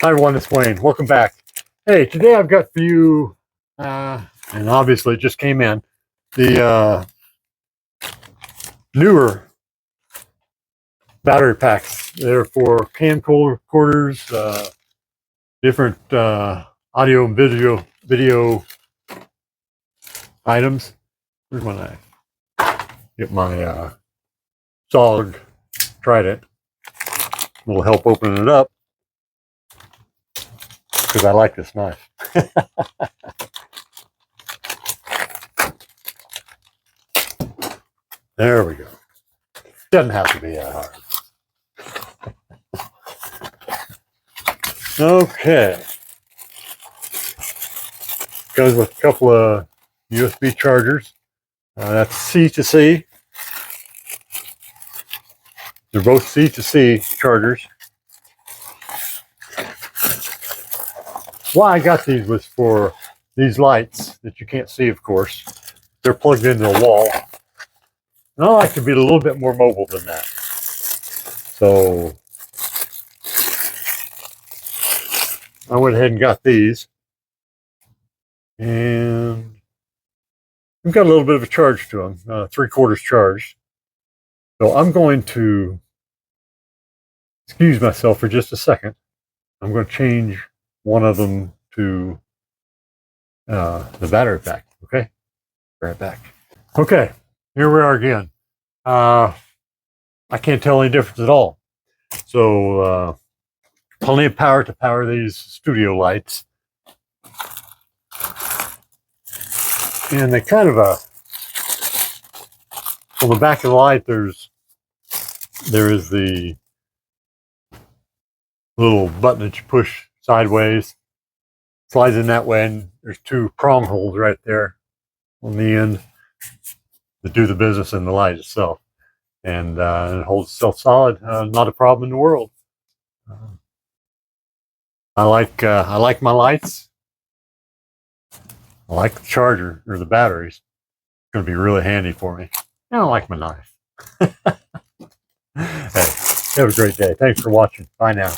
Hi everyone, it's Wayne. Welcome back. Hey, today I've got for you, and obviously it just came in, the Neewer battery packs. They're for camcorders, different audio and video items. Here's when I get my solid Trident. Will help open it up because I like this knife. There we go. Doesn't have to be that hard. Okay. Goes with a couple of USB chargers. That's C to C. They're both C to C chargers. Why I got these was for these lights that you can't see, of course. They're plugged into the wall. And I like to be a little bit more mobile than that. So I went ahead and got these. And we've got a little bit of a charge to them, 3/4 charged. So I'm going to excuse myself for just a second. I'm going to change one of them to the battery pack. Okay, right back. Okay, here we are again. I can't tell any difference at all. So plenty of power to power these studio lights, and they kind of on the back of the light there is the little button that you push sideways, slides in that way, and there's two prong holes right there on the end that do the business in the light itself, and it holds itself solid. Not a problem in the world. I like my lights. I like the charger or the batteries. It's going to be really handy for me. I don't like my knife. Hey, have a great day. Thanks for watching. Bye now.